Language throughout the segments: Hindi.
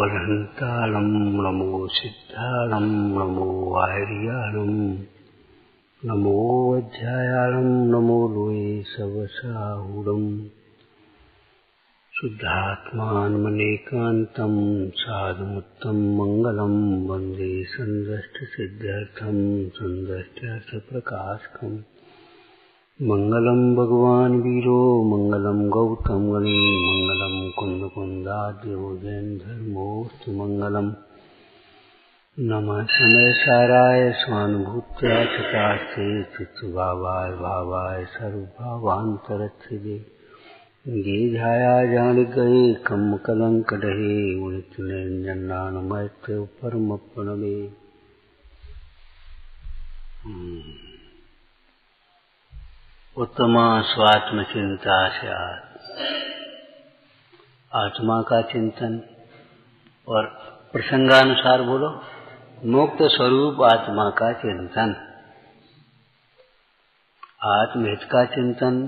अरहंतालं नमो सिद्धालं नमो वायर्यालं नमो अध्यायालं नमो लोये सवसाहुडं शुद्धात्मानमनेकान्तं साधुमुत्तं मंगलं वन्दे सन्दष्टसिद्ध्यर्थं सन्दष्ट्यर्थप्रकाशकम् मंगलम भगवान वीरो मंगलम गौतम गणी मंगलम कुंदकुंदाद्योजन धर्मोस्तु मंगलम नमः समय साराय स्वानुभूत्या चतास्ते चित्तभावाय भावाय सर्वभावांतरच्छिदे गे झाया जान गए कम कलंक डहे उड़ित निरंजन मैत्र परम प्रणवे। उत्तमा स्वात्म चिंता से आत्मा का चिंतन और प्रसंगानुसार बोलो मुक्त स्वरूप आत्मा का चिंतन, आत्महित का चिंतन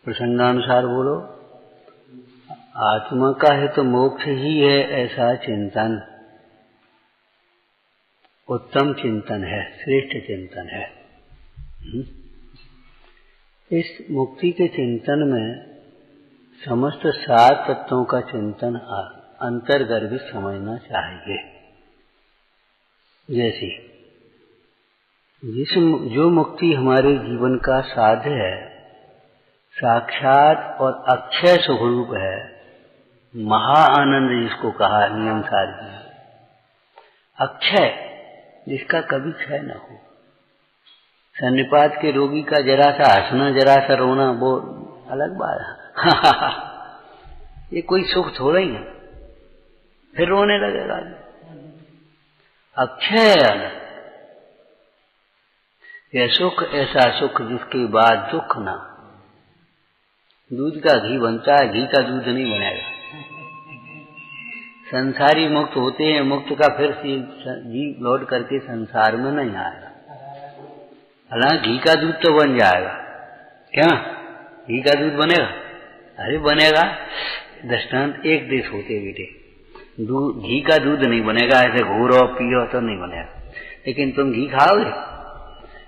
प्रसंगानुसार बोलो आत्मा का हित मोक्ष ही है ऐसा चिंतन उत्तम चिंतन है, श्रेष्ठ चिंतन है। इस मुक्ति के चिंतन में समस्त 7 तत्वों का चिंतन अंतर्गर्भित समझना चाहिए। जैसे जो मुक्ति हमारे जीवन का साध्य है, साक्षात और अक्षय सुखरूप है, महा आनंद जिसको कहा नियम सार जी, अक्षय जिसका कभी क्षय न हो। सन्निपात के रोगी का जरा सा हंसना जरा सा रोना वो अलग बात है। ये कोई सुख थोड़ा ही है, फिर रोने लगेगा। अक्षय आनंद, यह सुख ऐसा सुख जिसके बाद दुख ना। दूध का घी बनता है, घी का दूध नहीं बनेगा। संसारी मुक्त होते हैं, मुक्त का फिर जीव लौट करके संसार में नहीं आएगा। हालांकि घी का दूध तो बन जाएगा, क्या घी का दूध बनेगा? अरे बनेगा। दृष्टांत एक देश होते बेटे, घी का दूध नहीं बनेगा, ऐसे घोरो पियो तो नहीं बनेगा। लेकिन तुम घी खाओगे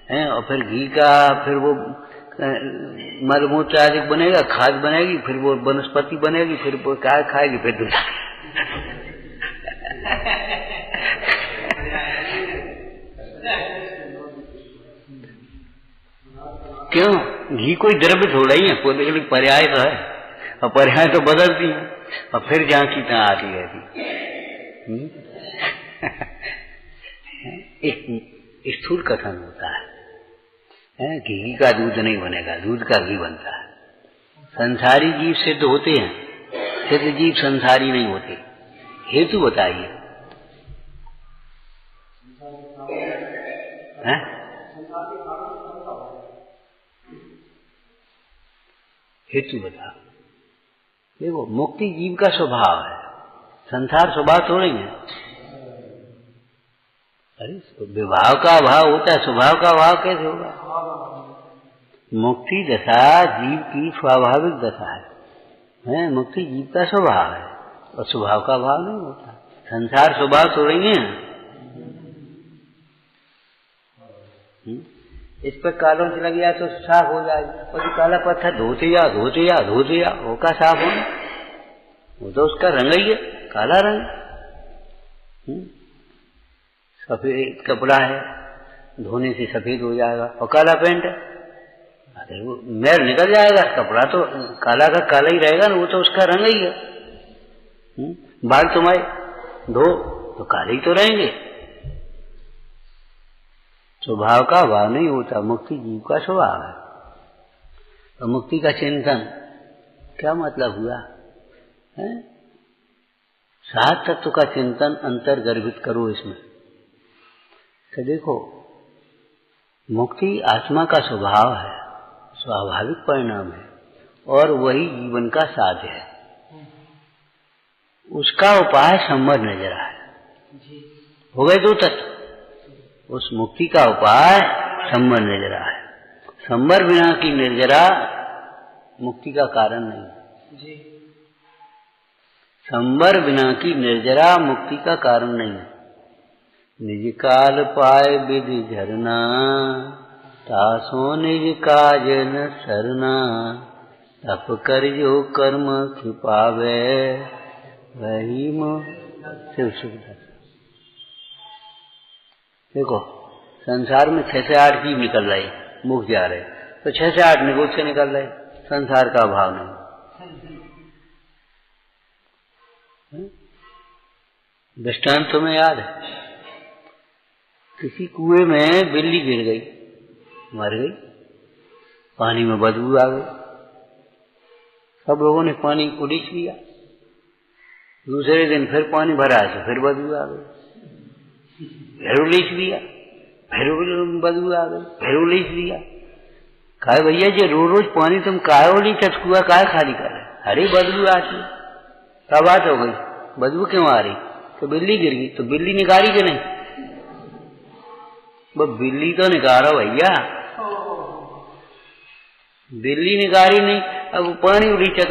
हैं, और फिर घी का फिर वो मलमूत्र आदि बनेगा, खाद बनेगी, फिर वो वनस्पति बनेगी, फिर वो क्या खाएगी, फिर दूध। क्यों? घी कोई द्रव्य थोड़ा ही है, कोई पर्याय तो है, और पर्याय तो बदलती है, और फिर जहां की तहां आती रहती। एक स्थूल कथन होता है, घी का दूध नहीं बनेगा, दूध का घी बनता है। संसारी जीव सिद्ध होते हैं, सिद्ध जीव संसारी नहीं होते। हेतु बताइए। हेतु बता। देखो मुक्ति जीव का स्वभाव है, संसार स्वभाव थोड़ी है। अरे विभाव का अभाव होता है, स्वभाव का अभाव कैसे होगा? मुक्ति दशा जीव की स्वाभाविक दशा है, मुक्ति जीव का स्वभाव है और स्वभाव का अभाव नहीं होता। संसार स्वभाव थोड़ी है। इस पर कालों से लग गया तो साफ हो जाएगी, और जो काला पत्थर धोते जा वो का साफ होना, वो तो उसका रंग ही है, काला रंग। सफेद कपड़ा है, धोने से सफेद हो जाएगा, और काला पैंट है, अरे वो मैल निकल जाएगा, कपड़ा तो काला का काला ही रहेगा ना, वो तो उसका रंग ही है। बाल तुम्हारे धो तो काले ही तो रहेंगे। स्वभाव का अभाव नहीं होता, मुक्ति जीव का स्वभाव है। तो मुक्ति का चिंतन क्या मतलब हुआ है? 7 तत्व का चिंतन अंतर्गर्भित करो इसमें। तो देखो मुक्ति आत्मा का स्वभाव है, स्वाभाविक परिणाम है, और वही जीवन का साध्य है। उसका उपाय संवर निर्जरा है। हो गए 2 तत्व। उस मुक्ति का उपाय संवर निर्जरा है। संवर बिना की निर्जरा मुक्ति का कारण नहीं है। संबर बिना की निर्जरा मुक्ति का कारण नहीं है। निज काल पाए विधि झरना, तासो निज काज न सरना, तप कर जो कर्म छिपावे, वही मोह शिव सुख। देखो संसार में 6 से 8 जीव निकल रहे, मुख जा रहे, तो 6 से 8 निगोद से निकल रहे, संसार का अभाव नहीं। दृष्टांत तुम्हें याद है, किसी कुएं में बिल्ली गिर गई, मर गई, पानी में बदबू आ गई, सब लोगों ने पानी उलीच लिया। दूसरे दिन फिर पानी भरा तो फिर बदबू आ गई, फिर उलीच लिया, फिर बदबू आ गई, फिर उलीच लिया। कहा भैया जी रोज रोज पानी तुम काहे उलीचत, कुआ काहे खाली कर रहे? अरे बदबू आती। क्या बात हो गई, बदबू क्यों आ रही? तो बिल्ली गिर गई। तो बिल्ली निकाली कि नहीं? वो बिल्ली तो निकालो भैया, बिल्ली निकाली नहीं, अब पानी उलीचत,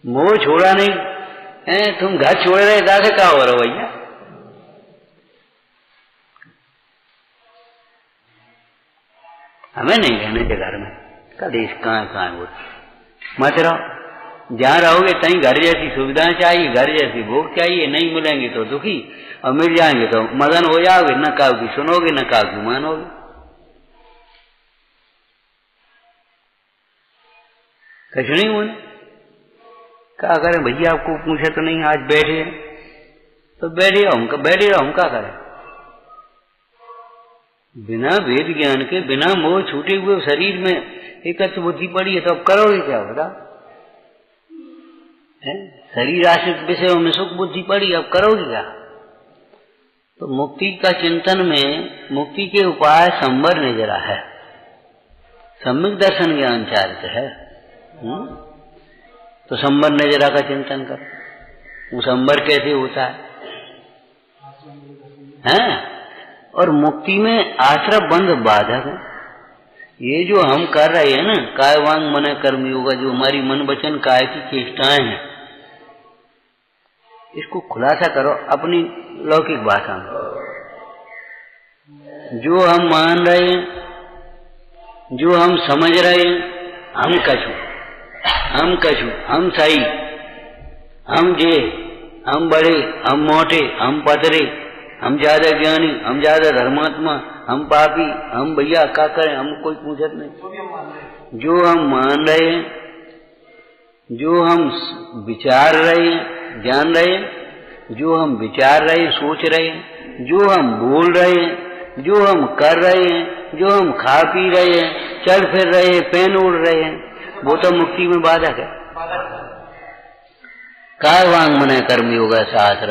मोह छोड़ा नहीं है। तुम घर छोड़ रहे दादा क्या हो रहा भैया? हमें नहीं रहने के घर में का देश कहाँ वो मत रहो। जहाँ रहोगे तहीं घर जैसी सुविधाएं चाहिए, घर जैसी भोग चाहिए। नहीं मिलेंगे तो दुखी, और मिल जाएंगे तो मदन हो जाओगे, न काऊ की सुनोगे न काऊ की मानोगे। कुछ नहीं होने क्या करें भैया? आपको पूछे तो नहीं, आज बैठे तो बैठे रहो, हम क्या करें? बिना वेद ज्ञान के, बिना मोह छूटे हुए शरीर में एकत्र बुद्धि पड़ी है, तो अब करोगे क्या? बता, शरीर आश्रित विषयों में सुख बुद्धि पड़ी, अब करोगे क्या? तो मुक्ति का चिंतन में मुक्ति के उपाय संवर निजरा है, सम्यक दर्शन ज्ञान चारित है। तो संवर निजरा का चिंतन कर। वो संवर कैसे होता है? और मुक्ति में आश्रय बंध बाधक है। ये जो हम कर रहे हैं ना, काय वांग मन कर्म योगा, जो हमारी मन वचन काय की चेष्टाएं हैं, इसको खुलासा करो अपनी लौकिक भाषा में। जो हम मान रहे हैं, जो हम समझ रहे हैं, हम कछु, हम सही, हम जे, हम बड़े, हम मोटे, हम पतरे, हम ज्यादा ज्ञानी, हम ज्यादा धर्मात्मा, हम पापी, हम भैया क्या करें? हम कोई पूछत नहीं। जो हम मान रहे हैं, जो हम विचार रहे हैं, जान रहे हैं, जो हम विचार रहे हैं, सोच रहे हैं, जो हम बोल रहे हैं, जो हम कर रहे हैं, जो हम खा पी रहे हैं, चल फिर रहे हैं, पेन उड़ रहे हैं, वो तो मुक्ति में बाधक है। काय वांग मन कर्म योगा शास्त्र,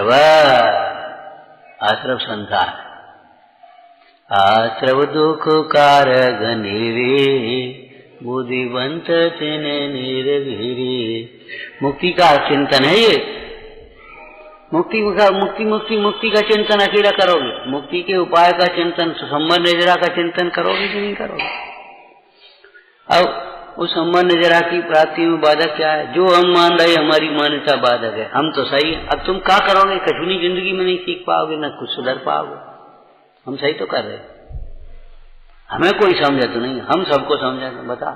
आश्रव संसार, आश्रव दुख कारक निरे, बुद्धिवंत तिने निर्वीरे। मुक्ति का चिंतन है ये। मुक्ति का चिंतन अकेला करोगे? मुक्ति के उपाय का चिंतन, संबंध निजरा का चिंतन करोगे कि नहीं करोगे? अब उस संबंध निजरा की प्राप्ति में बाधक क्या है? जो हम मान रहे, हमारी मान्यता बाधक है। हम तो सही है। अब तुम क्या करोगे? कठिनी जिंदगी में नहीं सीख पाओगे, न कुछ सुधर पाओगे। हम सही तो कर रहे, हमें कोई समझे तो नहीं, हम सबको समझा। बता,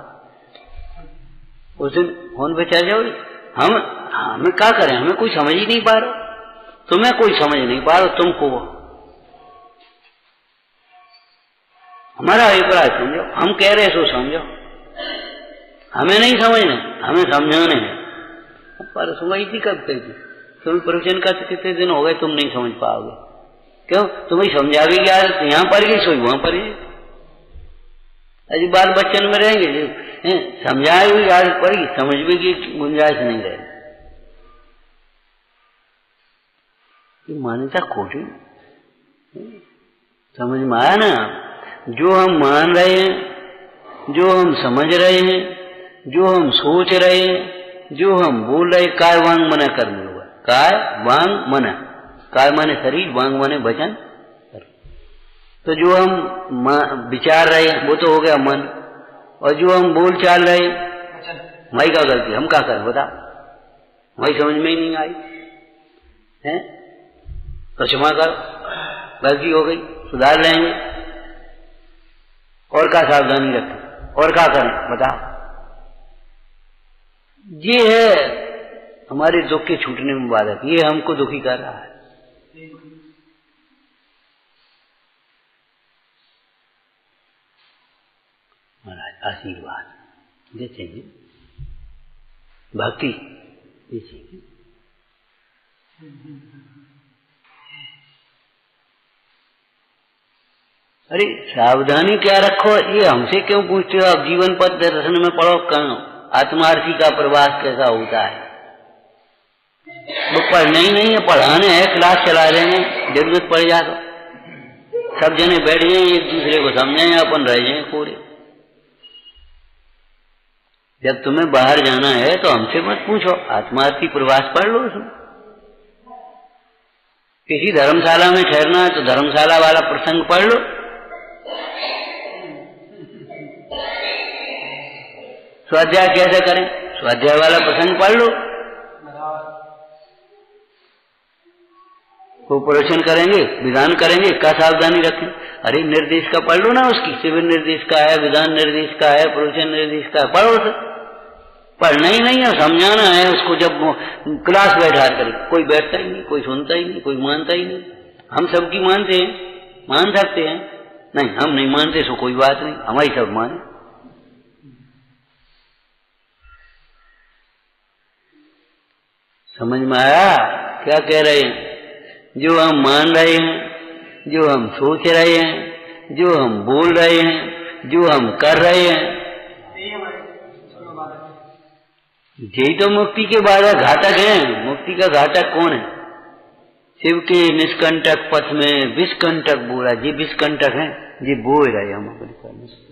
उस दिन फोन पे चल जाओ, हमें क्या करें? हमें कोई समझ ही नहीं पा रहा, तुम्हें कोई समझ नहीं पा रहा, तुमको हमारा अभिप्राय समझो, हम कह रहे सो समझो। हमें नहीं समझना, हमें समझाने हैं। पर सुनाई थी कब कही थी? तुम प्रवचन का कितने दिन हो गए, तुम नहीं समझ पाओगे। क्यों? तुम्हें समझा भी क्या? यहाँ पर ही सोई वहां पर ही। अजी बाल बच्चन में रहेंगे, समझाए भी आदत पड़ेगी, समझ भी की गुंजाइश नहीं रहेगी। मान्यता खोटी, समझ में आया ना? जो हम मान रहे हैं, जो हम समझ रहे हैं, जो हम सोच रहे हैं, जो हम बोल रहे, काय वांग मन कर्म होगा। काय वांग मन, काय माने शरीर, वांग माने वचन। तो जो हम विचार रहे हैं वो तो हो गया मन, और जो हम बोल चाल रहे हैं, हमारी क्या गलती? हम क्या करें? बता, वही समझ में ही नहीं आई है, तो क्षमा करो, गलती हो गई, सुधार लेंगे। और क्या सावधानी रखें, और क्या करें बताओ। ये है हमारे दुख के छूटने में बाधक, ये हमको दुखी कर रहा है। महाराज आशीर्वाद ये चाहिए, भक्ति ये चाहिए। अरे सावधानी क्या रखो, ये हमसे क्यों पूछते हो? अब जीवन पथ दर्शन में पढ़ो, कहो आत्मार्थी का प्रवास कैसा होता है। वो पढ़ना ही नहीं है, पढ़ाने है, क्लास चला देंगे, जरूरत पड़ जा तो सब जने बैठ जाए, एक दूसरे को समझाएं, अपन रह जाए पूरे। जब तुम्हें बाहर जाना है तो हमसे मत पूछो, आत्मार्थी प्रवास पढ़ लो उसमें। किसी धर्मशाला में ठहरना है तो धर्मशाला वाला प्रसंग पढ़ लो। स्वाध्याय कैसे करें, स्वाध्याय वाला प्रसंग पढ़ लो। कोऑपरेशन करेंगे, विधान करेंगे, क्या सावधानी रखें। अरे निर्देश का पढ़ लो ना, उसकी सिविल निर्देश का है, विधान निर्देश का है, प्रवचन निर्देश का है, पढ़ो उसे। पढ़ना ही नहीं है, समझाना है उसको। जब क्लास बैठा कर कोई बैठता ही नहीं, कोई सुनता ही नहीं, कोई मानता ही नहीं। हम सबकी मानते हैं, मान सकते हैं, नहीं हम नहीं मानते सो कोई बात नहीं, हमारी सब माने। समझ में आया क्या कह रहे हैं? जो हम मान रहे हैं, जो हम सोच रहे हैं, जो हम बोल रहे हैं, जो हम कर रहे हैं, यही तो मुक्ति के बाधक घातक है। मुक्ति का घातक कौन है? शिव के निष्कंटक पथ में विषकंटक बोला, ये विषकंटक है, ये बोल रहे हम अपने कर्म से।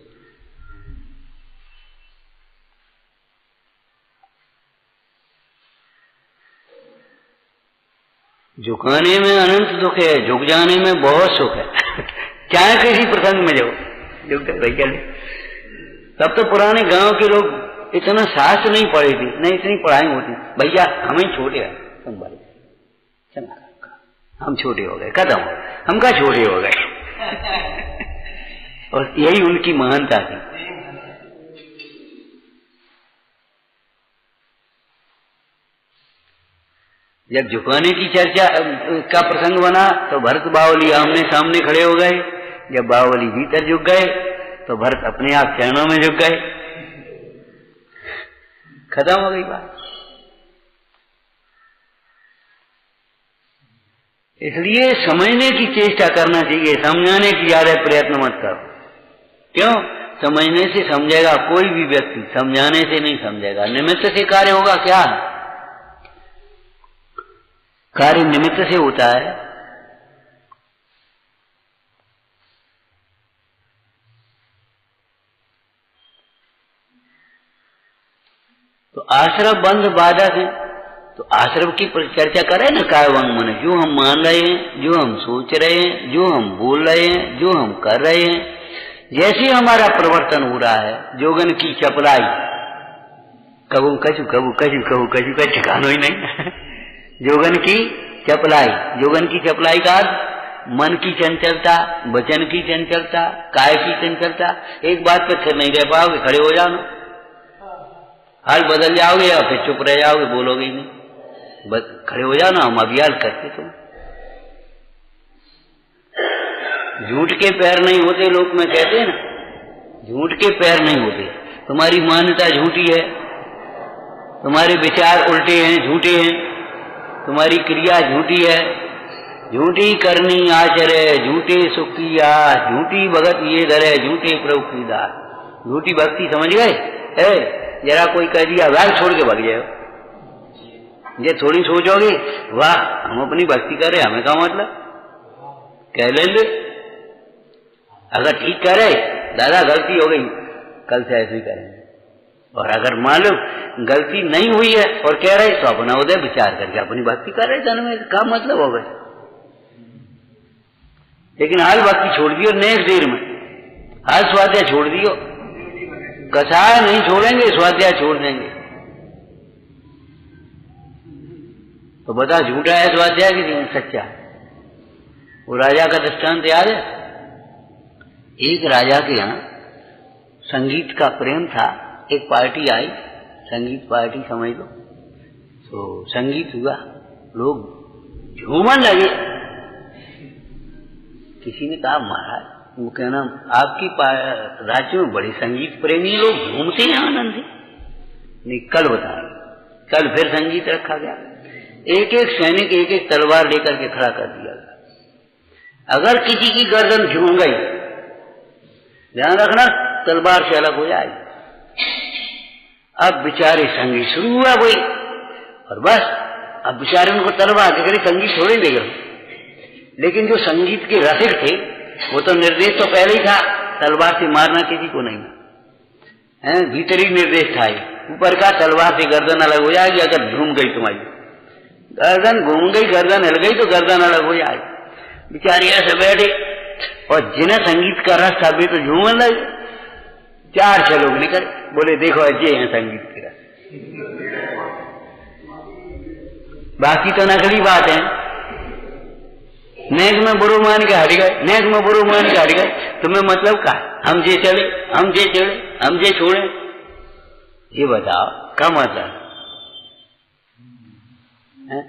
झुकाने में अनंत दुख है, झुक जाने में बहुत सुख है। चाहे किसी प्रसंग में जाओ, झुक गए भाई चले। तब तो पुराने गांव के लोग इतना शास्त्र नहीं पढ़े थे, नहीं इतनी पढ़ाई होती। भैया हमें छोटे हैं, तुम बड़े, हम छोटे हो गए, खत्म, हम क्या छोटे हो गए। और यही उनकी महानता थी। जब झुकाने की चर्चा का प्रसंग बना तो भरत बावली आमने सामने खड़े हो गए। जब बावली भीतर झुक गए तो भरत अपने आप चरणों में झुक गए, खत्म हो गई बात। इसलिए समझने की चेष्टा करना चाहिए, समझाने की ज्यादा प्रयत्न मत करो। क्यों? समझने से समझेगा कोई भी व्यक्ति, समझाने से नहीं समझेगा। निमित्त से कार्य होगा क्या? कार्य निमित्त से होता है। तो आश्रम बंध बाधक है, तो आश्रम की चर्चा करें ना। काय वांग मन, जो हम मान रहे हैं, जो हम सोच रहे हैं, जो हम बोल रहे हैं, जो हम कर रहे हैं, जैसे हमारा परिवर्तन हो रहा है। जोगन की चपलाई, कबू कछु कबू कछु कबू कछु का ठिकाना ही नहीं। जोगन की चपलाई, जोगन की चपलाई का मन की चंचलता, वचन की चंचलता, काय की चंचलता। एक बात पर स्थिर नहीं रह पाओगे, खड़े हो जाओ ना, हाल बदल जाओगे या फिर चुप रह जाओगे, बोलोगे ही नहीं। खड़े हो जाओ ना, हम अभियान करते। तुम झूठ के पैर नहीं होते, लोग में कहते हैं ना, झूठ के पैर नहीं होते। तुम्हारी मान्यता झूठी है, तुम्हारे विचार उल्टे हैं, झूठे हैं, तुम्हारी क्रिया झूठी है, झूठी करनी आचरे, झूठे सुख की आस, झूठी भगत ये धरे, झूठे प्रभु की दास। झूठी भक्ति समझ गए? जरा कोई कह दिया वैल छोड़ के भाग जाओ, ये थोड़ी सोचोगे वाह हम अपनी भक्ति कर रहे, हमें क्या मतलब, कह ले। अगर ठीक करे दादा गलती हो गई, कल से ऐसे ही करेंगे। और अगर मालूम गलती नहीं हुई है और कह रहे तो अपना उदय विचार करके अपनी भक्ति कर रहे, जन्म में क्या मतलब हो गए। लेकिन हाल भक्ति छोड़ दियो, नेक्स्ट देर में हाल स्वाध्याय छोड़ दियो, कसाय नहीं छोड़ेंगे, स्वाध्याय छोड़ देंगे। तो बता झूठा है स्वाध्याय कि सच्चा? वो राजा का दृष्टांत याद है? एक राजा के यहाँ संगीत का प्रेम था। एक पार्टी आई, संगीत पार्टी समझ लो। तो संगीत हुआ, लोग झूमन लगे। किसी ने कहा महाराज, वो कहना आपकी राज्य में बड़े संगीत प्रेमी लोग झूमते हैं आनंद से। नहीं, कल बता, कल फिर संगीत रखा गया। एक एक सैनिक एक एक तलवार लेकर के खड़ा कर दिया गया। अगर किसी की गर्दन झूम गई, ध्यान रखना, तलवार से अलग हो जाएगी। अब बेचारे संगीत शुरू हुआ वही, और बस अब बेचारे उनको तलवार देकर संगीत थोड़े दे गए। लेकिन जो संगीत के रसिक थे वो तो निर्देश तो पहले ही था, तलवार से मारना किसी को नहीं है, भीतरी निर्देश था। ऊपर का तलवार से गर्दन अलग हो जाएगी अगर झूम गई तुम्हारी। गर्दन घूम गई, गर्दन हिल गई तो गर्दन अलग हो जाएगी। बेचारे ऐसे बैठे, और जिन्हें संगीत का रस था वे तो झूमन लगे। 4-6 लोग निकल बोले देखो ये है संगीत के रस, बाकी तो नकली बात है। नेक में बुरो मान के हट गए, नेक में बुरो मान के हट गए। तुम्हें मतलब क्या? हम जे चले, हम जे चढ़े, हम जे छोड़े, ये बताओ क्या मतलब?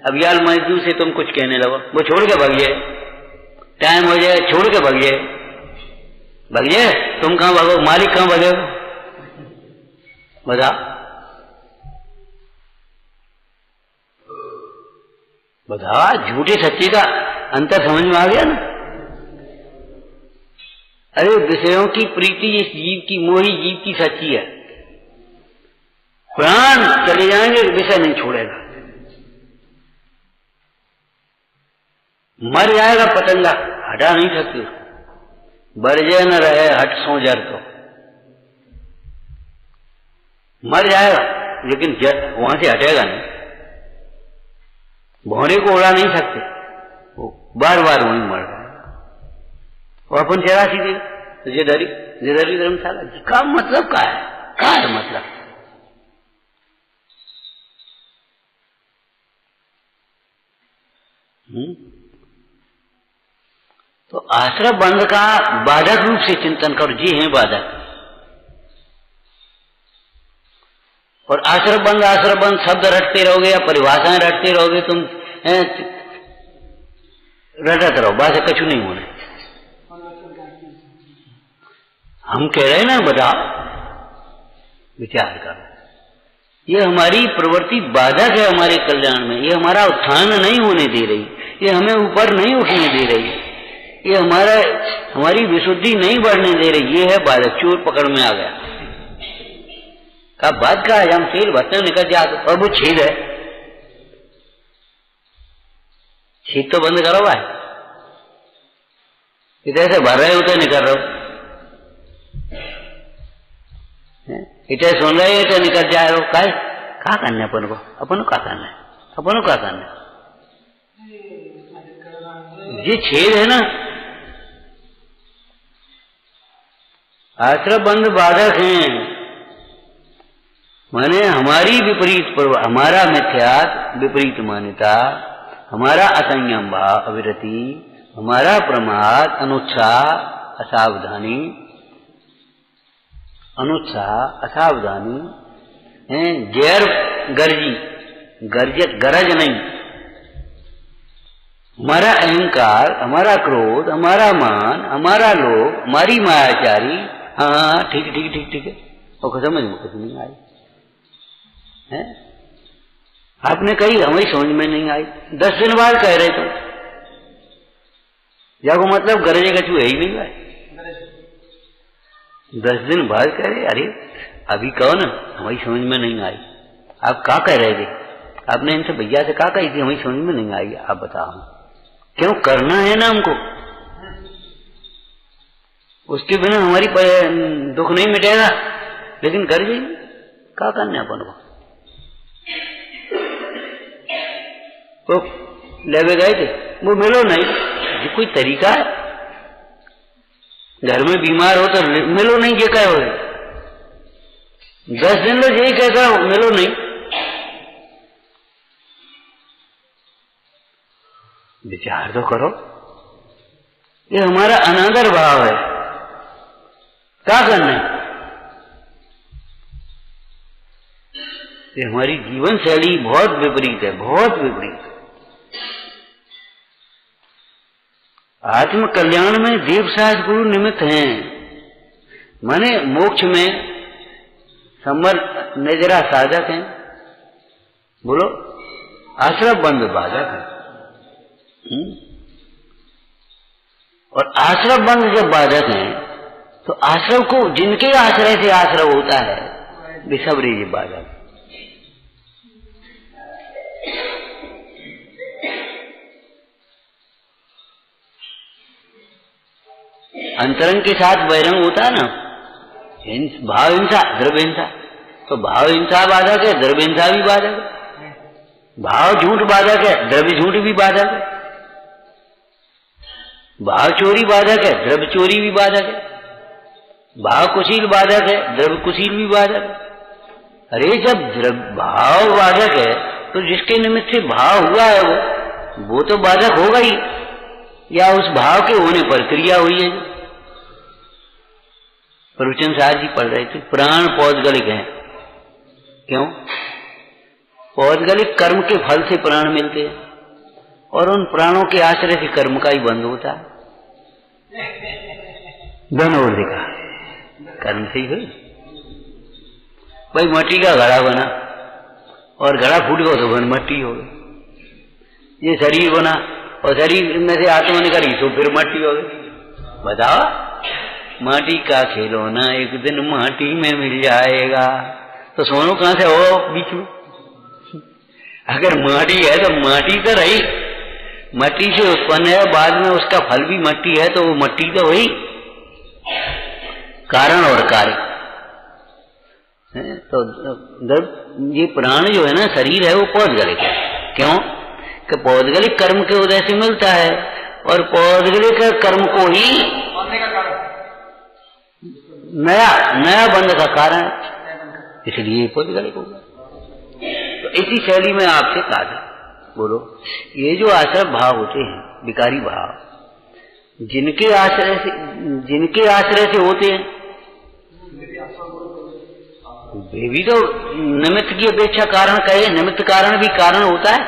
अब यार मजदूर से तुम कुछ कहने लगो, वो छोड़ के भाग जाए, टाइम हो जाए छोड़ के भाग जाए, भाग जाए। तुम कहां भागो, मालिक कहां भागेगा? बताओ बताओ, झूठे सच्चे का अंतर समझ में आ गया ना? अरे विषयों की प्रीति इस जीव की, मोही जीव की सच्ची है। प्राण चले जाएंगे, विषय नहीं छोड़ेगा। मर जाएगा पतंगा, हटा नहीं सकते। बरजे न रहे हट सो जर, तो मर जाएगा लेकिन वहां से हटेगा नहीं। भौरे को उड़ा नहीं सकते, वो बार बार वहीं मर रहा है। और अपन 84 दे तो जिधरी धर्मशाला का मतलब क्या है? क्या है मतलब? तो आश्रय बंध का बाधक रूप से चिंतन करो, जी है बाधक। और आश्रय बंध शब्द रटते रहोगे या परिभाषाएं रटते रहोगे, तुम रटते रहो, बात कछु नहीं होने। हम कह रहे हैं ना, बताओ, विचार करो। ये हमारी प्रवृत्ति बाधक है हमारे कल्याण में। ये हमारा उत्थान नहीं होने दे रही, ये हमें ऊपर नहीं उठने दे रही, ये हमारी विशुद्धि नहीं बढ़ने दे रही। ये है बाधक, चोर पकड़ में आ गया। का बात का है, हम तेल भरते निकल जाते, और वो छेद है, छेद तो बंद करो भाई। इधर से भर रहे होते निकल रहे हो, इतने सुन रहे हो तो निकल जा रहे हो। क्या करना अपन को? अपन को क्या करना है? अपन को क्या करना है? ये छेद है ना, आश्रय बंध बाधक हैं। माने हमारी विपरीत, हमारा मिथ्यात्व, विपरीत मान्यता, हमारा असंयम भाव, अविरति, हमारा प्रमाद, अनुत्साह, असावधानी, गैर गरजी, गरज नहीं, हमारा अहंकार, हमारा क्रोध, हमारा मान, हमारा लोभ, हमारी मायाचारी। हाँ ठीक ठीक ठीक ठीक है, और समझ में कुछ नहीं आई है? आपने कही, हमारी समझ में नहीं आई। 10 दिन बाद कह रहे तुम, जाको मतलब गरजे कछु है ही नहीं भाई। 10 दिन बाद कह रहे, अरे अभी कहो ना, हमारी समझ में नहीं आई। आप क्या कह रहे थे? आपने इनसे भैया से क्या कही थी? हमारी समझ में नहीं आई। आप बताओ, क्यों करना है ना हमको, उसके बिना हमारी दुख नहीं मिटेगा। लेकिन कर जाइए, क्या करना है अपन को? तो लेवे गए थे, वो मिलो नहीं। ये कोई तरीका है? घर में बीमार हो तो मिलो नहीं, ये क्या हो? 10 दिन लो, यही कहता मिलो नहीं। विचार तो करो, ये हमारा अनादर भाव है। क्या करना है? ये हमारी जीवन शैली बहुत विपरीत है, बहुत विपरीत। आत्म कल्याण में देवसाज गुरु निमित्त हैं, माने मोक्ष में समर्थ नजरा साधक हैं। बोलो, आश्रम बंद बाधक है। और आश्रम बंद जब बाधक हैं तो आश्रम को जिनके आश्रय से आश्रय होता है वे सब रीज बाधक। अंतरंग के साथ बहिरंग होता है ना, भाव हिंसा द्रव्य हिंसा, तो भाव हिंसा बाधक है, द्रव्य हिंसा भी बाधक है। भाव झूठ बाधक है, द्रव्य झूठ भी बाधक है। भाव चोरी बाधक है, द्रव्य चोरी भी बाधक है। भाव कुशील बाधक है, द्रव्य कुशील भी बाधक है। अरे जब भाव बाधक है तो जिसके निमित्त से भाव हुआ है वो तो बाधक होगा ही, या उस भाव के होने पर क्रिया हुई है। प्रवचन साहब जी पढ़ रहे थे, प्राण पौद्गलिक हैं। क्यों? पौद्गलिक कर्म के फल से प्राण मिलते हैं और उन प्राणों के आश्रय से कर्म का ही बंध होता है। दोनों ओर देखा, कर्म से ही हुई। भाई मट्टी का घड़ा बना और घड़ा फूट गया तो बन मट्टी हो गई। ये शरीर बना और शरीर में से आत्मा निकली तो फिर मट्टी हो गई। बताओ, माटी का खिलौना एक दिन माटी में मिल जाएगा तो सोनू कहां से हो बीच में? अगर माटी है तो माटी तो रही, मट्टी से उत्पन्न है, बाद में उसका फल भी मट्टी है, तो वो मट्टी तो हुई। कारण और कार्य तो ये प्राण जो है ना, शरीर है, वो पौद्गलिक है। क्यों? कि पौद्गलिक कर्म के उदय से मिलता है और पौद्गलिक कर्म को ही नया बंध का कारण, इसलिए पौद्गलिक होगा। तो इसी शैली में आपसे कहा था, बोलो, ये जो आश्रय भाव होते हैं, विकारी भाव, जिनके आश्रय से होते हैं वे भी तो निमित्त की अपेक्षा कारण कहे, निमित्त कारण भी कारण होता है।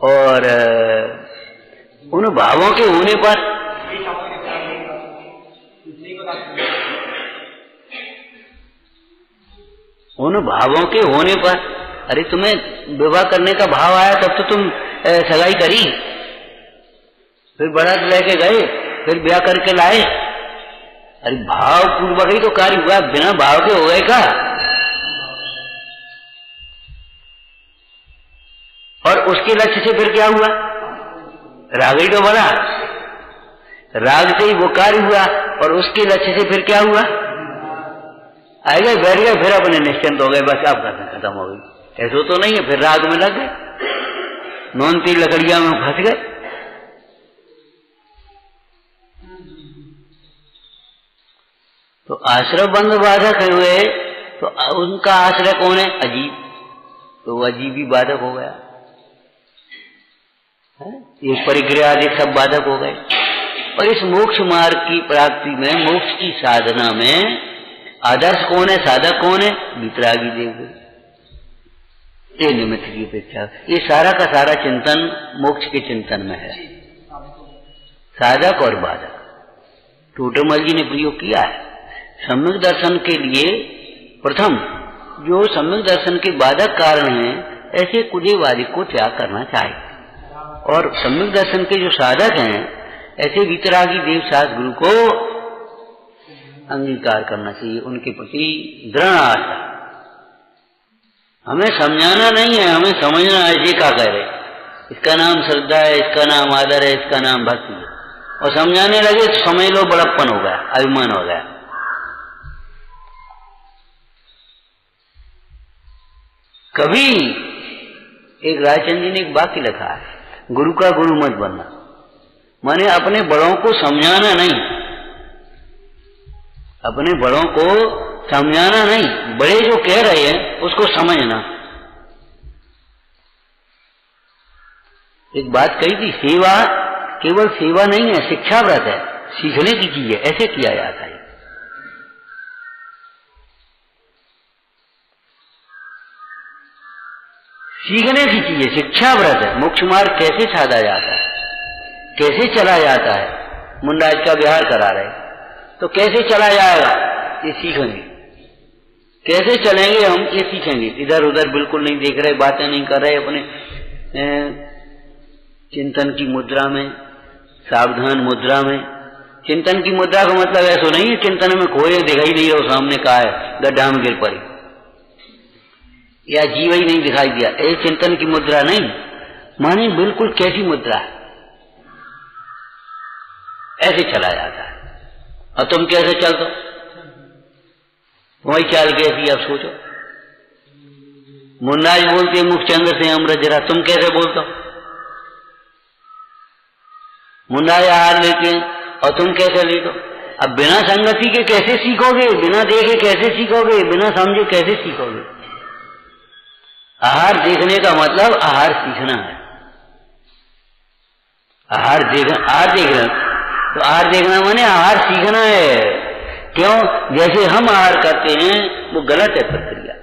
और उन भावों के होने पर अरे तुम्हें विवाह करने का भाव आया तब तो तुम सगाई करी, फिर बारात लेके गए, फिर ब्याह करके लाए। अरे भाव पूर्वक ही तो कार्य हुआ, बिना भाव के हो गए का? और उसके लक्ष्य से फिर क्या हुआ? राग ही तो बना, राग से ही वो कार्य हुआ और उसके लक्ष्य से फिर क्या हुआ? आए गए, बैठ गए, फिर अपने निश्चिंत हो गए, बस अब खत्म हो गई। ऐसा तो नहीं है, फिर राग में लग गए, नौनती लकड़ियां में फंस गए। तो आश्रय बंध बाधक हुए तो उनका आश्रय कौन है? अजीब, तो वो अजीब ही बाधक हो गया। ये परिक्रिया आदि सब बाधक हो गए। और इस मोक्ष मार्ग की प्राप्ति में, मोक्ष की साधना में आदर्श कौन है, साधक कौन है? वितरागी देवगुरु। ये निमित्त की अपेक्षा, ये सारा का सारा चिंतन मोक्ष के चिंतन में है, साधक और बाधक। टोटरमल जी ने प्रयोग किया है सम्यक दर्शन के लिए। प्रथम जो सम्यक दर्शन के बाधक कारण हैं, ऐसे कुदेवादी को त्याग करना चाहिए, और सम्यक दर्शन के जो साधक हैं, ऐसे वितरागी देव साध गुरु को अंगीकार करना चाहिए, उनके प्रति दृढ़ आस्था। हमें समझाना नहीं है, हमें समझना है। ये क्या कह रहे, इसका नाम श्रद्धा है, इसका नाम आदर है, इसका नाम भक्ति है, और समझाने लगे तो समझ लो बड़प्पन हो गया, अभिमान हो गया। कभी एक रायचंद जी ने एक वाक्य लिखा है, गुरु का गुरु मत बनना, माने अपने बड़ों को समझाना नहीं, अपने बड़ों को समझाना नहीं, बड़े जो कह रहे हैं उसको समझना। एक बात कही थी, सेवा केवल सेवा नहीं है, शिक्षा व्रत है, सीखने की चीज है, ऐसे किया जाता है। सीखने की चीज है, शिक्षा व्रत है। मोक्ष मार्ग कैसे साधा जाता है, कैसे चला जाता है। मुंडाज का विहार करा रहे तो कैसे चला जाएगा, ये सीखेंगे। कैसे चलेंगे हम, ये सीखेंगे। इधर उधर बिल्कुल नहीं देख रहे, बातें नहीं कर रहे, अपने चिंतन की मुद्रा में, सावधान मुद्रा में। चिंतन की मुद्रा का मतलब ऐसा नहीं है चिंतन में खोए दिखाई नहीं रहा, सामने का है गड्ढा में गिर पड़ी या जीव ही नहीं दिखाई दिया, ये चिंतन की मुद्रा नहीं। माने बिल्कुल कैसी मुद्रा है, ऐसे चला जाता है। और तुम कैसे चलते हो, वही चाल कैसी, अब सोचो। मुन्नाज बोलते मुखचंद्र से अमृत जरा, तुम कैसे बोलते हो? मुन्नाज आहार लेते हैं और तुम कैसे लेते हो? अब बिना संगति के कैसे सीखोगे, बिना देखे कैसे सीखोगे, बिना समझे कैसे सीखोगे? आहार देखने का मतलब आहार सीखना है। आहार देखना तो आहार देखना माने आहार सीखना है। क्यों? जैसे हम आहार करते हैं वो गलत है प्रक्रिया।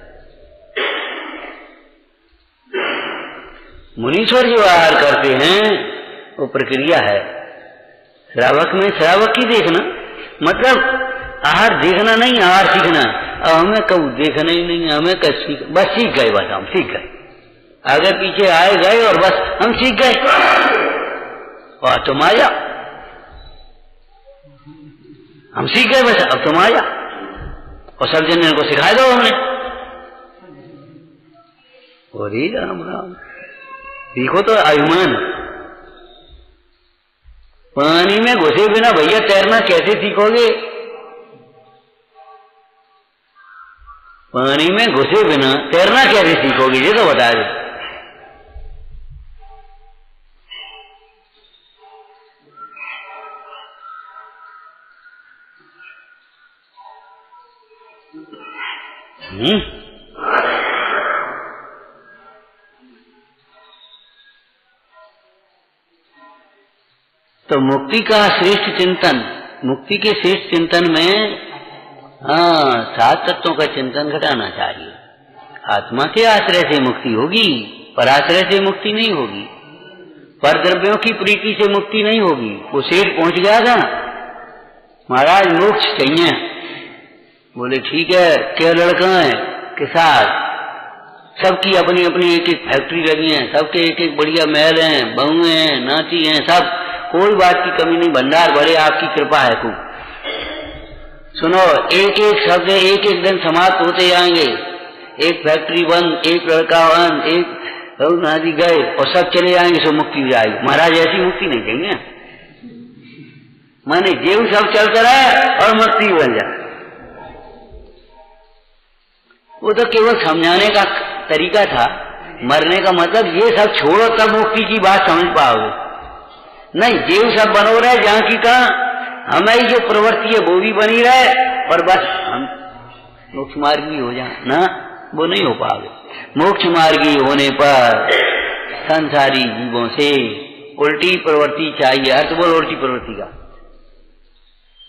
मुनीश्वर जो आहार करते हैं वो प्रक्रिया है। श्रावक में श्रावक की देखना मतलब आहार देखना नहीं, आहार सीखना। अब हमें कब देखना ही नहीं, हमें कब सीख, बस सीख गए, बस हम सीख गए, आगे पीछे आए गए और बस हम सीख गए। और तुम आ जाओ, हम सीख गए बस, अब तुम आ जाओ और सब जन को सिखा दो हमने। और राम राम सीखो तो अभिमान। पानी में घुसे बिना भैया तैरना कैसे सीखोगे? पानी में घुसे बिना तैरना कैसे सीखोगे, ये तो बता दो। तो मुक्ति का श्रेष्ठ चिंतन, मुक्ति के श्रेष्ठ चिंतन में 7 तत्वों का चिंतन घटाना चाहिए। आत्मा के आश्रय से मुक्ति होगी, पर आश्रय से मुक्ति नहीं होगी, पर द्रव्यों की प्रीति से मुक्ति नहीं होगी। वो सेठ पहुंच गया था, महाराज मोक्ष चाहिए। बोले ठीक है, क्या लड़का है के साथ, सबकी अपनी अपनी एक एक फैक्ट्री लगी है, सबके एक एक बढ़िया महल हैं, बहुएं हैं, नाती हैं, सब, कोई बात की कमी नहीं, भंडार भरे, आपकी कृपा है खूब। सुनो, एक एक शब्द एक एक दिन समाप्त होते जाएंगे, एक फैक्ट्री बंद, एक लड़का बंद, एक नाती गए और सब चले जाएंगे, सो मुक्ति हो जाएगी। महाराज ऐसी मुक्ति नहीं चाहिए, माने जीव सब चलता रहे और मुक्ति बन जाए। वो तो केवल समझाने का तरीका था। मरने का मतलब ये सब छोड़ो तब मुक्ति की बात समझ पाओगे। नहीं, जीव सब बनो रहे जहां की कहा, हमारी जो प्रवृत्ति है वो भी बनी रहे और बस हम मोक्ष मार्गी हो जाए ना, वो नहीं हो पाओगे। मोक्ष मार्गी होने पर संसारी जीवों से उल्टी प्रवृत्ति चाहिए। अर्थ बोल उल्टी प्रवृत्ति का,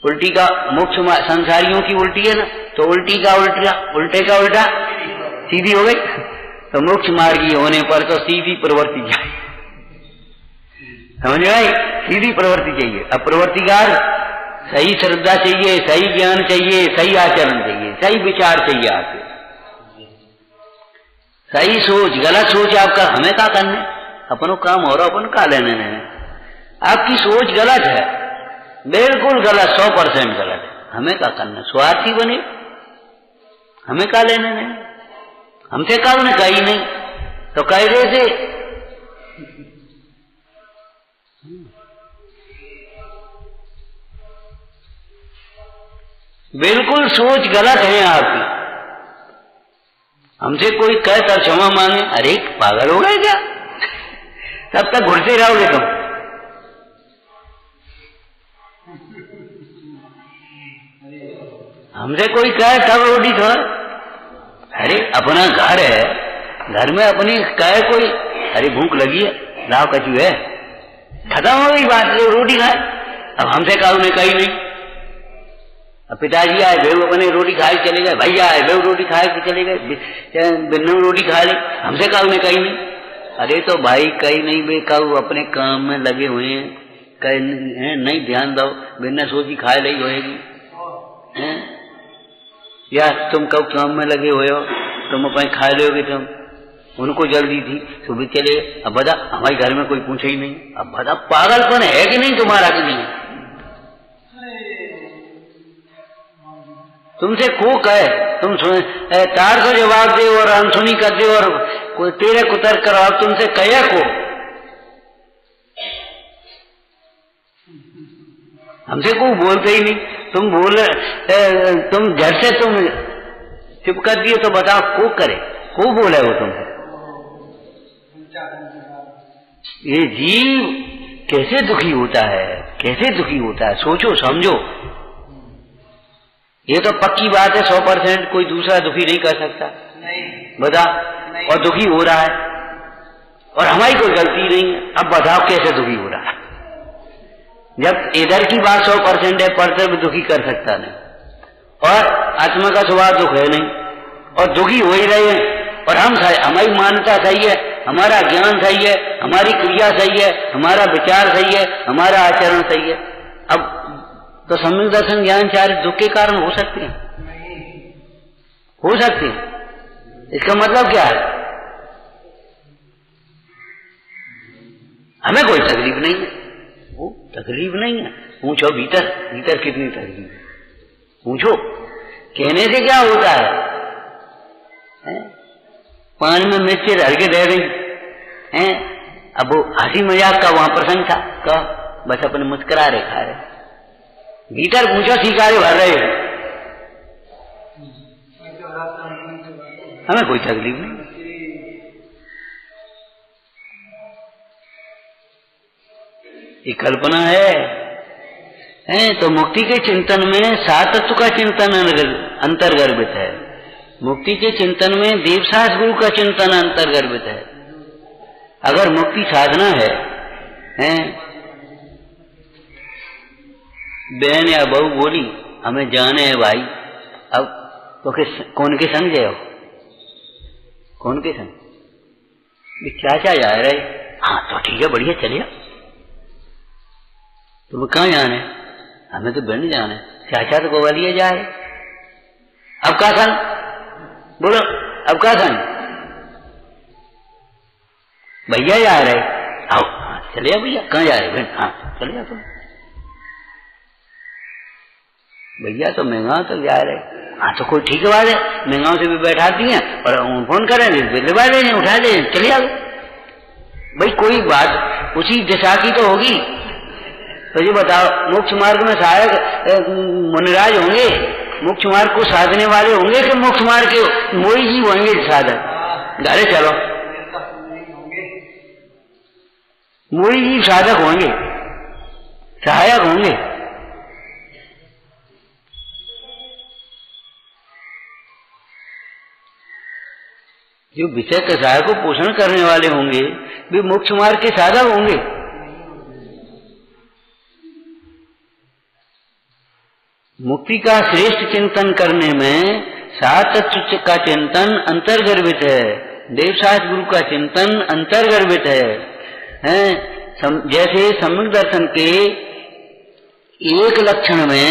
उल्टी का मोक्ष, संसारियों की उल्टी है ना, तो उल्टी का उल्टा, उल्टे का उल्टा सीधी हो गई। तो मोक्ष मार्गी होने पर तो सीधी प्रवृत्ति चाहिए, समझ गए? सीधी प्रवृत्ति चाहिए। अब प्रवृत्ति का सही श्रद्धा चाहिए, सही ज्ञान चाहिए, सही आचरण चाहिए, सही विचार चाहिए आपके, सही सोच। गलत सोच आपका, हमें क्या करने, अपनों काम और अपन का लेने नहीं। आपकी सोच गलत है, बिल्कुल गलत, 100% गलत है, हमें क्या करना, स्वार्थी बने, हमें क्या लेने नहीं, हमसे काम ने कही नहीं तो कह रहे थे। बिल्कुल सोच गलत है आपकी। हमसे कोई कहे तो क्षमा मांगे, अरे पागल हो गए क्या, तब तक घुरते रहोगे तुम। हमसे कोई कहे तब रोटी थोड़ा, अरे अपना घर है, घर में अपनी कहे कोई, अरे भूख लगी है, लाओ कचू है, खत्म हो गई बात, जो रोटी खाए। अब हमसे कहा उन्हें कही नहीं। अब पिताजी आए, बेहू अपने रोटी खाए चले गए, भैया आए, बेहू रोटी खाए के चले गए, बिन्नू रोटी खा ली, हमसे कहा उन्हें कही नहीं। अरे तो भाई कही नहीं बे, कहू अपने काम में लगे हुए हैं, कहीं नहीं ध्यान दो, बिना सोची खाए ली होएगी हैं, या तुम कब काम में लगे हुए हो, तुम अपने खा लोगे, तुम उनको जल्दी थी सुबह चले। अब बता, हमारे घर में कोई पूछे ही नहीं। अब बता पागलपन है कि नहीं तुम्हारा कि नहीं? तुमसे को कहे, तुम तार को जवाब दे और अनसुनी कर दे और कोई तेरे कुतर करो। अब तुमसे कहे को, हमसे को बोलते ही नहीं। तुम बोल, तुम झट से तुम चुप कर दिए तो बताओ को करे, को बोले वो तुमसे? ये जीव कैसे दुखी होता है, कैसे दुखी होता है, सोचो समझो। ये तो पक्की बात है 100% कोई दूसरा दुखी नहीं कर सकता, बता। और दुखी हो रहा है और हमारी कोई गलती नहीं है। अब बताओ कैसे दुखी हो रहा है? जब इधर की बात 100% है, परतर भी दुखी कर सकता नहीं, और आत्मा का स्वभाव दुख है नहीं, और दुखी हो ही रहे हैं। और हम हमारी मान्यता सही है, हमारा ज्ञान सही है, हमारी क्रिया सही है, हमारा विचार सही है, हमारा आचरण सही है। अब तो सम्यक दर्शन ज्ञान चार दुख के कारण हो सकते हैं, हो सकते हैं। इसका मतलब क्या है? हमें कोई तकलीफ नहीं है, वो तकलीफ नहीं है। पूछो भीतर, भीतर कितनी तकलीफ है, पूछो। कहने से क्या होता है? पानी में मिर्ची धर के दे रही हैं, अब वो हंसी मजाक का वहां प्रसंग था, कहा बस अपने मुस्कुरा रहे, खा रहे। भीतर पूछो शिकारे भर रहे, हमें कोई तकलीफ नहीं। ये कल्पना है तो मुक्ति के चिंतन में सात तत्व का चिंतन अंतर्गर्भित है। मुक्ति के चिंतन में देवशास्त्र गुरु का चिंतन अंतर्गर्भित है। अगर मुक्ति साधना है, बहन या बहू बोली हमें जाने है भाई, अब तो कौन के संग जाओ, कौन के संग? चाचा जा रहे, हाँ तो ठीक है, बढ़िया चलिए। तुम्हें कहाँ जाने? हमें तो बहन जाने, चाचा तो ग्वालियर जाए। अब का संग बोलो, अब का संग? भैया जा रहे, आओ, हाँ चलिए भैया। कहाँ जा रहे बहन? हाँ चलिए तुम। भैया तो महंगाओं तक जा रहे, हाँ तो कोई ठीक बात है, महंगाओं से भी बैठाती हैं और फोन करेंगे, दिलवा देंगे, उठा देंगे, चलिए आओ। भाई कोई बात उसी दिशा की तो होगी। तो ये बताओ, मोक्ष मार्ग में सहायक मुनिराज होंगे, मोक्ष मार्ग को साधने वाले होंगे कि मोक्ष मार्ग के मोही जीव होंगे साधक? घरे चलो, मोही जीव साधक होंगे, सहायक होंगे। जो विषय कषाय को पोषण करने वाले होंगे वे मोक्ष मार्ग के साधक होंगे। मुक्ति का श्रेष्ठ चिंतन करने में सात तत्व का चिंतन अंतर्गर्भित है, देवशास्त्र गुरु का चिंतन अंतर्गर्भित है। जैसे सम्यक दर्शन के एक लक्षण में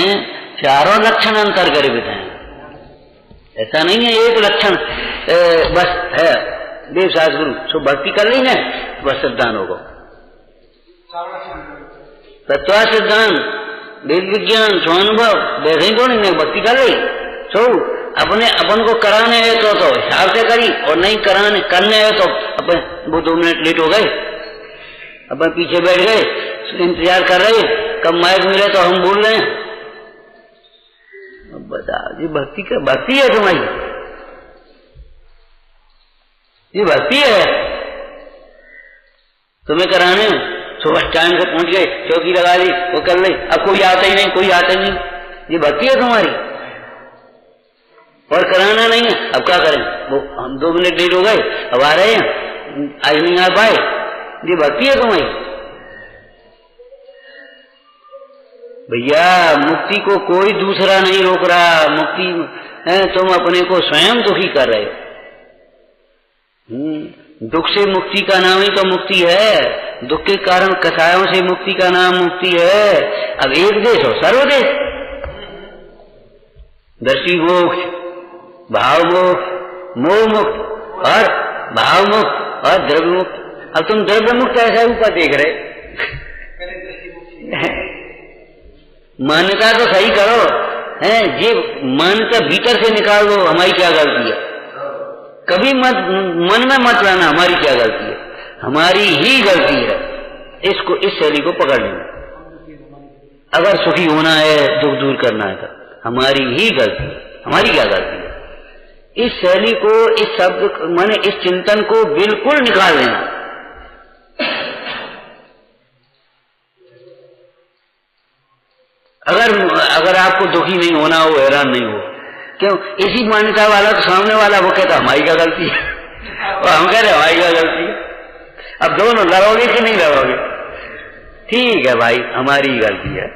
चारों लक्षण अंतर्गर्भित हैं। ऐसा नहीं है एक लक्षण बस है देवशास्त्र गुरु, सो भक्ति कर ली ना बस सिद्धांत होगा। तत्वा सिद्धांत, वेद विज्ञान, स्वानुभव, वैसे ही तो नहीं भक्ति कर ली। सो अपने अपन को कराने है तो हिसाब से करी, और नहीं कराने करने है तो अपन वो 2 मिनट लेट हो गए, अपन पीछे बैठ गए, इंतजार कर रहे कब माइक मिले तो हम बोल रहे हैं। अब बताओ, ये भक्ति का भक्ति है तुम्हारी? ये भक्ति है तुम्हें कराने? सुबह टाइम से पहुंच गए, चौकी लगा ली, वो कर ली, अब कोई आता ही नहीं, कोई आता ही नहीं, ये भक्ति है तुम्हारी? और कराना नहीं है, अब क्या करें? वो हम 2 मिनट लेट हो गए, अब आ रहे हैं, आज नहीं आ पाए, ये भक्ति है तुम्हारी। भैया मुक्ति को कोई दूसरा नहीं रोक रहा, मुक्ति है तुम अपने को स्वयं दुखी कर रहे हो। दुख से मुक्ति का नाम ही तो मुक्ति है, दुख के कारण कसायों से मुक्ति का नाम मुक्ति है। अब एक देश हो सर्वदेश, दर्शी मोक्ष, भाव मोक्ष, मोह मुक्त और भाव मुक्त और द्रव्य मुक्त। अब तुम द्रव्य मुक्त ऐसा ऊपर देख रहे, मान्यता तो सही करो, है ये मान्यता भीतर से निकाल दो, हमारी क्या गलती है। कभी मत मन में मत लाना हमारी क्या गलती है, हमारी ही गलती है। इसको इस शैली को पकड़ लेना। अगर सुखी होना है, दुख दूर करना है तो हमारी ही गलती है, हमारी क्या गलती है। इस शैली को, इस शब्द माने इस चिंतन को बिल्कुल निकाल देना। अगर आपको दुखी नहीं होना हो, हैरान नहीं हो, क्यों इसी मान्यता वाला तो सामने वाला वो कहता हमारी क्या गलती है और हम कह रहे हमारी क्या गलती है। अब दोनों लड़ोगे कि नहीं लड़ोगे? ठीक है भाई हमारी ही गलती है,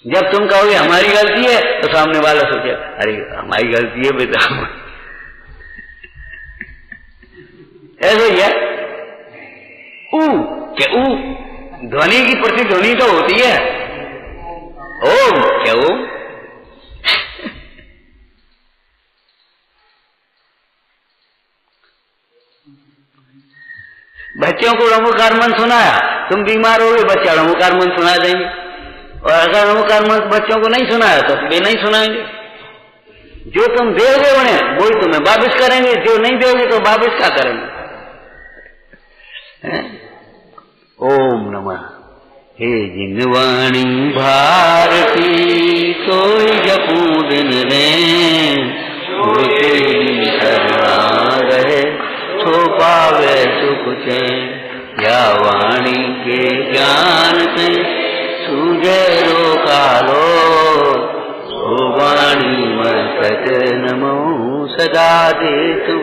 जब तुम कहोगे हमारी गलती है तो सामने वाला सोचे अरे हमारी गलती है बेटा। ऐसे ही है। क्या ध्वनि की प्रतिध्वनि तो होती है, ओम क्या ओम। बच्चों को रमोकार मन सुनाया, तुम बीमार हो गए बच्चा रमोकार मन सुना देंगे, और अगर रमोकार मन बच्चों को नहीं सुनाया तो वे नहीं सुनाएंगे। जो तुम दोगे उन्हें वही तुम्हें वापिस करेंगे, जो नहीं दोगे तो वापिस क्या करेंगे। ओम नमः। हे जिनवाणी भारती सोई जपू दिन रैन, तेरी शरणा रहे तो पावे सुख चैन। या वाणी के ज्ञान से सूझे रोका लो, ओ वाणी मत नमो सदा दे तू